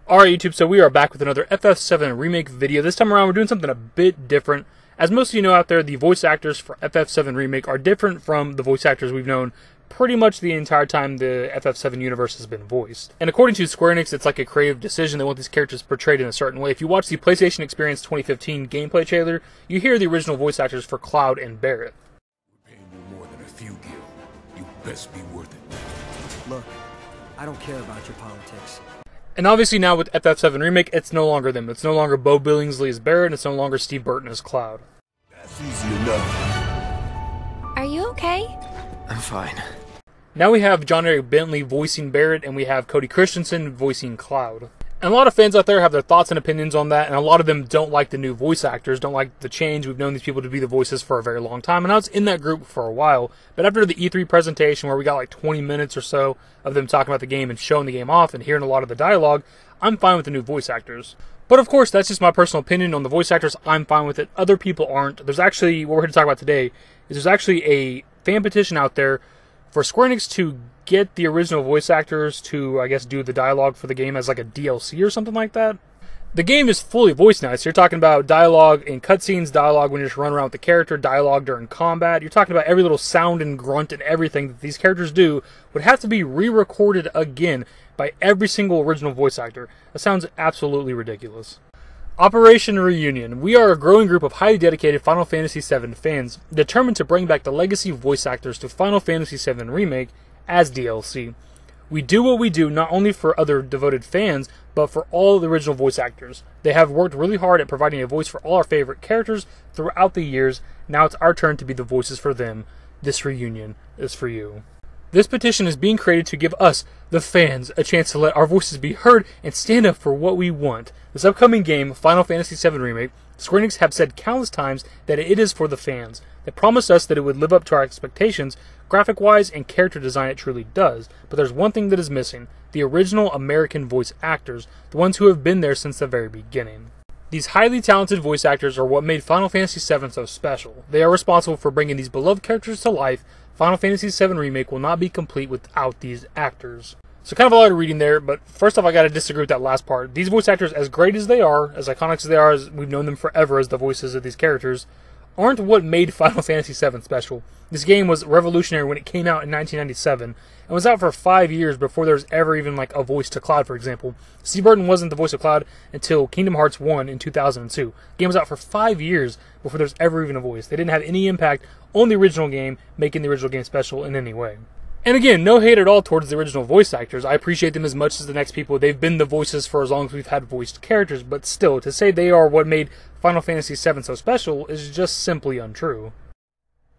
Alright YouTube, so we are back with another FF7 Remake video. This time around we're doing something a bit different. As most of you know out there, the voice actors for FF7 Remake are different from the voice actors we've known pretty much the entire time the FF7 universe has been voiced. And according to Square Enix, it's like a creative decision. They want these characters portrayed in a certain way. If you watch the PlayStation Experience 2015 gameplay trailer, you hear the original voice actors for Cloud and Barret. We're paying you more than a few, Gil. You best be worth it. Look, I don't care about your politics. And obviously now with FF7 Remake, it's no longer them. It's no longer Bo Billingsley as Barret, and it's no longer Steve Burton as Cloud. That's easy enough. Are you okay? I'm fine. Now we have John Eric Bentley voicing Barret, and we have Cody Christensen voicing Cloud. And a lot of fans out there have their thoughts and opinions on that, and a lot of them don't like the new voice actors, don't like the change. We've known these people to be the voices for a very long time, and I was in that group for a while. But after the E3 presentation, where we got like 20 minutes or so of them talking about the game and showing the game off and hearing a lot of the dialogue, I'm fine with the new voice actors. But of course, that's just my personal opinion on the voice actors. I'm fine with it. Other people aren't. There's actually, what we're here to talk about today, is there's actually a fan petition out there for Square Enix to get the original voice actors to, I guess, do the dialogue for the game as like a DLC or something like that. The game is fully voiced now, so you're talking about dialogue in cutscenes, dialogue when you just run around with the character, dialogue during combat. You're talking about every little sound and grunt and everything that these characters do would have to be re-recorded again by every single original voice actor. That sounds absolutely ridiculous. Operation Reunion. We are a growing group of highly dedicated Final Fantasy VII fans determined to bring back the legacy voice actors to Final Fantasy VII Remake as DLC. We do what we do not only for other devoted fans, but for all the original voice actors. They have worked really hard at providing a voice for all our favorite characters throughout the years. Now it's our turn to be the voices for them. This reunion is for you. This petition is being created to give us, the fans, a chance to let our voices be heard and stand up for what we want. This upcoming game, Final Fantasy VII Remake, Square Enix have said countless times that it is for the fans. They promised us that it would live up to our expectations, graphic-wise and character design it truly does. But there's one thing that is missing, the original American voice actors, the ones who have been there since the very beginning. These highly talented voice actors are what made Final Fantasy VII so special. They are responsible for bringing these beloved characters to life. Final Fantasy VII Remake will not be complete without these actors. So kind of a lot of reading there, but first off I gotta disagree with that last part. These voice actors, as great as they are, as iconic as they are, as we've known them forever as the voices of these characters, aren't what made Final Fantasy VII special. This game was revolutionary when it came out in 1997, and was out for 5 years before there was ever even like a voice to Cloud, for example. Steve Burton wasn't the voice of Cloud until Kingdom Hearts 1 in 2002. The game was out for 5 years before there was ever even a voice. They didn't have any impact on the original game, making the original game special in any way. And again, no hate at all towards the original voice actors. I appreciate them as much as the next people. They've been the voices for as long as we've had voiced characters, but still, to say they are what made Final Fantasy VII so special is just simply untrue.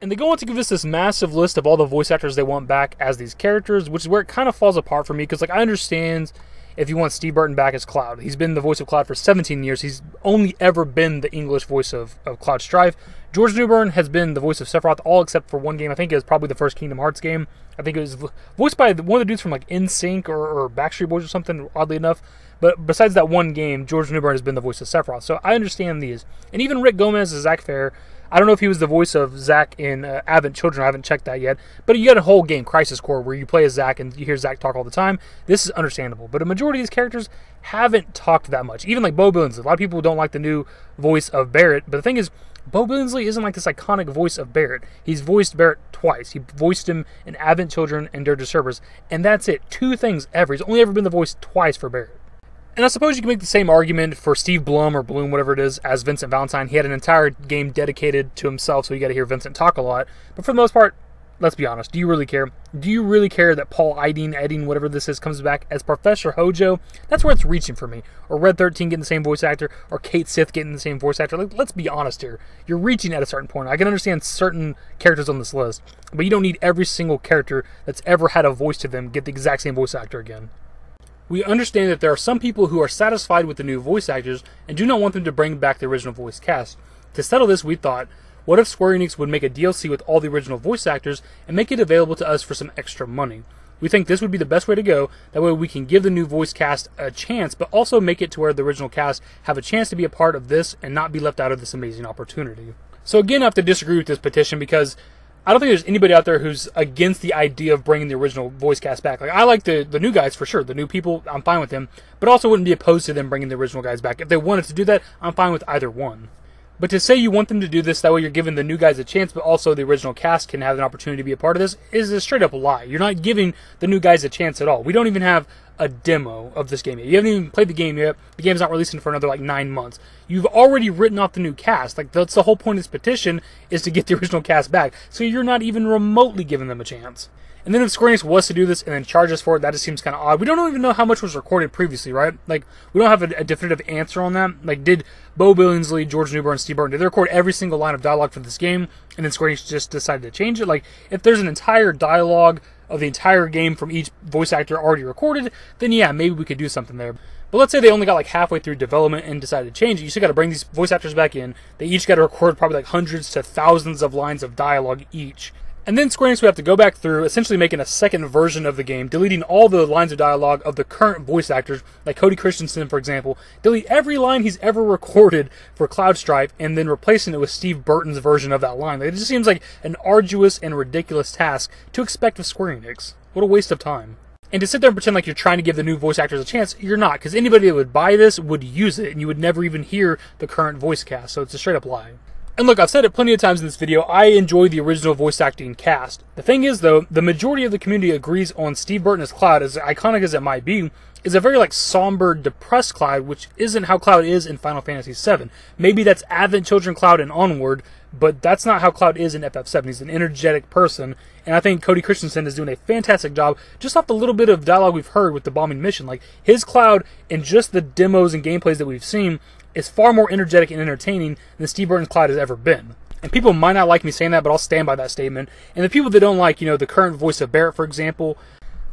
And they go on to give us this massive list of all the voice actors they want back as these characters, which is where it kind of falls apart for me, because like I understand if you want Steve Burton back as Cloud. He's been the voice of Cloud for 17 years. He's only ever been the English voice of Cloud Strife. George Newbern has been the voice of Sephiroth, all except for one game. I think it was probably the first Kingdom Hearts game. I think it was voiced by one of the dudes from like NSYNC or Backstreet Boys or something, oddly enough. But besides that one game, George Newbern has been the voice of Sephiroth. So I understand these. And even Rick Gomez as Zack Fair. I don't know if he was the voice of Zack in Advent Children. I haven't checked that yet. But you got a whole game, Crisis Core, where you play as Zack and you hear Zack talk all the time. This is understandable. But a majority of these characters haven't talked that much. Even like Bo Billingsley. A lot of people don't like the new voice of Barret. But the thing is, Bo Billingsley isn't like this iconic voice of Barret. He's voiced Barret twice. He voiced him in Advent Children and Dirge of Cerberus. And that's it. 2 things ever. He's only ever been the voice twice for Barret. And I suppose you can make the same argument for Steve Blum or Bloom, whatever it is, as Vincent Valentine. He had an entire game dedicated to himself, so you got to hear Vincent talk a lot. But for the most part, let's be honest, do you really care? Do you really care that Paul Eiding, whatever this is, comes back as Professor Hojo? That's where it's reaching for me. Or Red 13 getting the same voice actor, or Kate Sith getting the same voice actor. Like, let's be honest here. You're reaching at a certain point. I can understand certain characters on this list, but you don't need every single character that's ever had a voice to them get the exact same voice actor again. We understand that there are some people who are satisfied with the new voice actors and do not want them to bring back the original voice cast. To settle this, we thought, what if Square Enix would make a DLC with all the original voice actors and make it available to us for some extra money? We think this would be the best way to go. That way we can give the new voice cast a chance, but also make it to where the original cast have a chance to be a part of this and not be left out of this amazing opportunity. So again, I have to disagree with this petition because I don't think there's anybody out there who's against the idea of bringing the original voice cast back. Like, I like the new guys for sure. The new people, I'm fine with them. But also wouldn't be opposed to them bringing the original guys back. If they wanted to do that, I'm fine with either one. But to say you want them to do this, that way you're giving the new guys a chance, but also the original cast can have an opportunity to be a part of this, is a straight up lie. You're not giving the new guys a chance at all. We don't even have a demo of this game yet. You haven't even played the game yet. The game's not releasing for another, 9 months. You've already written off the new cast. Like, that's the whole point of this petition, is to get the original cast back. So you're not even remotely giving them a chance. And then if Square Enix was to do this and then charge us for it, that just seems kind of odd. We don't even know how much was recorded previously, right? Like, we don't have a definitive answer on that. Like, did Bo Billingsley, George Newbern, Steve Burton, did they record every single line of dialogue for this game, and then Square Enix just decided to change it? Like, if there's an entire dialogue of the entire game from each voice actor already recorded, then yeah, maybe we could do something there. But let's say they only got halfway through development and decided to change it. You still got to bring these voice actors back in. They each got to record probably hundreds to thousands of lines of dialogue each. And then Square Enix would have to go back through, essentially making a second version of the game, deleting all the lines of dialogue of the current voice actors, like Cody Christensen, for example, delete every line he's ever recorded for Cloud Strife, and then replacing it with Steve Burton's version of that line. It just seems like an arduous and ridiculous task to expect of Square Enix. What a waste of time. And to sit there and pretend like you're trying to give the new voice actors a chance, you're not, because anybody that would buy this would use it, and you would never even hear the current voice cast, so it's a straight up lie. And look, I've said it plenty of times in this video, I enjoy the original voice acting cast. The thing is, though, the majority of the community agrees on Steve Burton as Cloud, as iconic as it might be, is a very, somber, depressed Cloud, which isn't how Cloud is in Final Fantasy VII. Maybe that's Advent Children Cloud and onward, but that's not how Cloud is in FF7. He's an energetic person, and I think Cody Christensen is doing a fantastic job, just off the little bit of dialogue we've heard with the bombing mission. Like, his Cloud, in just the demos and gameplays that we've seen, is far more energetic and entertaining than Steve Burton's Cloud has ever been. And people might not like me saying that, but I'll stand by that statement. And the people that don't like, the current voice of Barrett, for example,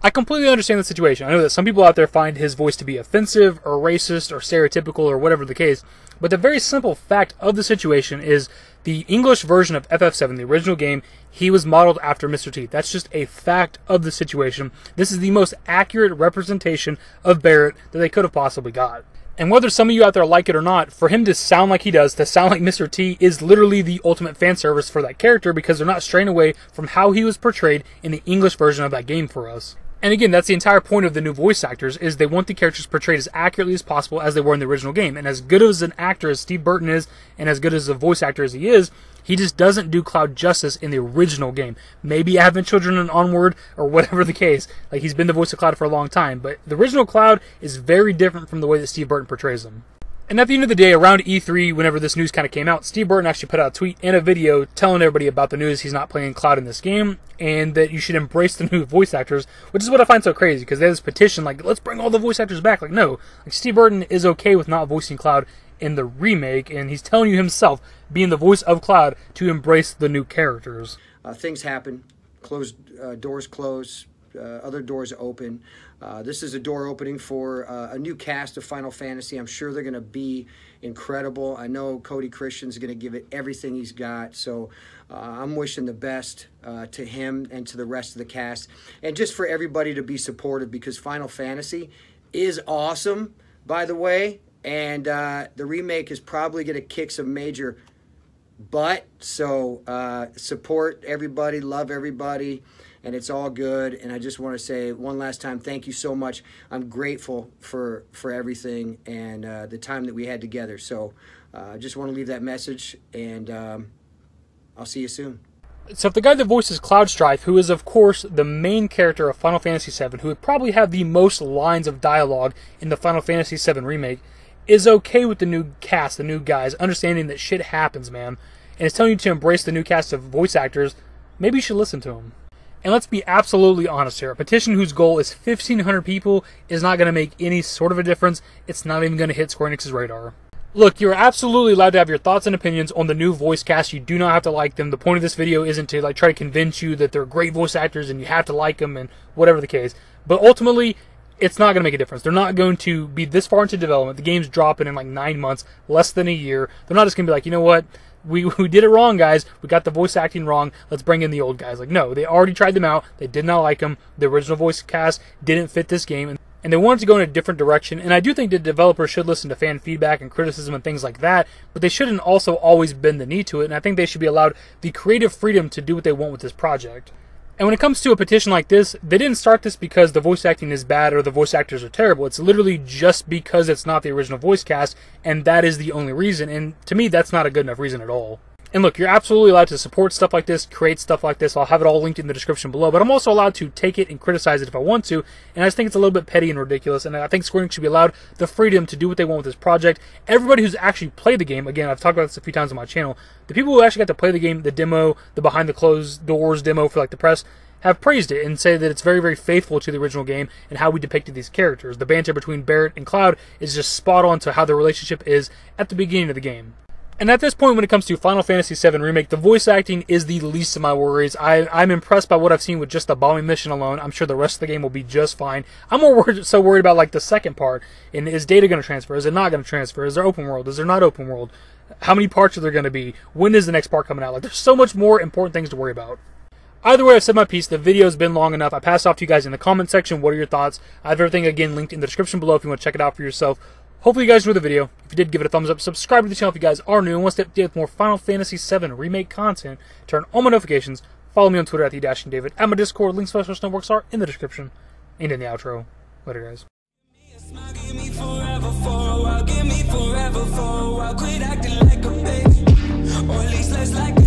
I completely understand the situation. I know that some people out there find his voice to be offensive or racist or stereotypical or whatever the case, but the very simple fact of the situation is the English version of FF7, the original game, he was modeled after Mr. T. That's just a fact of the situation. This is the most accurate representation of Barrett that they could have possibly got. And whether some of you out there like it or not, for him to sound like he does, to sound like Mr. T, is literally the ultimate fan service for that character, because they're not straying away from how he was portrayed in the English version of that game for us. And again, that's the entire point of the new voice actors, is they want the characters portrayed as accurately as possible as they were in the original game. And as good as an actor as Steve Burton is, and as good as a voice actor as he is, he just doesn't do Cloud justice in the original game. Maybe Advent Children and onward, or whatever the case. Like, he's been the voice of Cloud for a long time, but the original Cloud is very different from the way that Steve Burton portrays him. And at the end of the day, around E3, whenever this news kind of came out, Steve Burton actually put out a tweet and a video telling everybody about the news he's not playing Cloud in this game, and that you should embrace the new voice actors, which is what I find so crazy, because they have this petition, let's bring all the voice actors back. No, Steve Burton is okay with not voicing Cloud in the remake, and he's telling you himself, being the voice of Cloud, to embrace the new characters. Things happen. Doors close. Other doors open. This is a door opening for a new cast of Final Fantasy. I'm sure they're going to be incredible. I know Cody Christian's going to give it everything he's got. So I'm wishing the best to him and to the rest of the cast. And just for everybody to be supportive, because Final Fantasy is awesome, by the way. And the remake is probably going to kick some major butt. So support everybody, love everybody. And it's all good. And I just want to say one last time, thank you so much. I'm grateful for everything and the time that we had together. So I just want to leave that message, and I'll see you soon. So if the guy that voices Cloud Strife, who is of course the main character of Final Fantasy VII, who would probably have the most lines of dialogue in the Final Fantasy VII Remake, is okay with the new cast, the new guys, understanding that shit happens, man, and is telling you to embrace the new cast of voice actors, maybe you should listen to him. And let's be absolutely honest here. A petition whose goal is 1,500 people is not going to make any sort of a difference. It's not even going to hit Square Enix's radar. Look, you're absolutely allowed to have your thoughts and opinions on the new voice cast. You do not have to like them. The point of this video isn't to try to convince you that they're great voice actors and you have to like them and whatever the case. But ultimately, it's not going to make a difference. They're not going to be this far into development. The game's dropping in 9 months, less than a year. They're not just going to be like, you know what? We did it wrong, guys. We got the voice acting wrong. Let's bring in the old guys. No, they already tried them out. They did not like them. The original voice cast didn't fit this game. and they wanted to go in a different direction, and I do think that developers should listen to fan feedback and criticism and things like that, but they shouldn't also always bend the knee to it, and I think they should be allowed the creative freedom to do what they want with this project. And when it comes to a petition like this, they didn't start this because the voice acting is bad or the voice actors are terrible. It's literally just because it's not the original voice cast, and that is the only reason, and to me, that's not a good enough reason at all. And look, you're absolutely allowed to support stuff like this, create stuff like this. I'll have it all linked in the description below. But I'm also allowed to take it and criticize it if I want to. And I just think it's a little bit petty and ridiculous. And I think Square Enix should be allowed the freedom to do what they want with this project. Everybody who's actually played the game, again, I've talked about this a few times on my channel, the people who actually got to play the game, the demo, the behind the closed doors demo for like the press, have praised it and say that it's very, very faithful to the original game and how we depicted these characters. The banter between Barrett and Cloud is just spot on to how their relationship is at the beginning of the game. And at this point, when it comes to Final Fantasy VII Remake, the voice acting is the least of my worries. I'm impressed by what I've seen with just the bombing mission alone. I'm sure the rest of the game will be just fine. I'm more worried about like the second part. And is data going to transfer? Is it not going to transfer? Is there open world? Is there not open world? How many parts are there going to be? When is the next part coming out? Like, there's so much more important things to worry about. Either way, I've said my piece. The video's been long enough. I passed off to you guys in the comment section. What are your thoughts? I have everything, again, linked in the description below if you want to check it out for yourself. Hopefully you guys enjoyed the video. If you did, give it a thumbs up. Subscribe to the channel if you guys are new and want to stay up to date with more Final Fantasy VII Remake content. Turn on my notifications. Follow me on Twitter at TheDashingDavid. At my Discord. Links to my social networks are in the description and in the outro. Later, guys. Give me forever for a while, give me forever for a while. Quit acting like a baby, or at least less like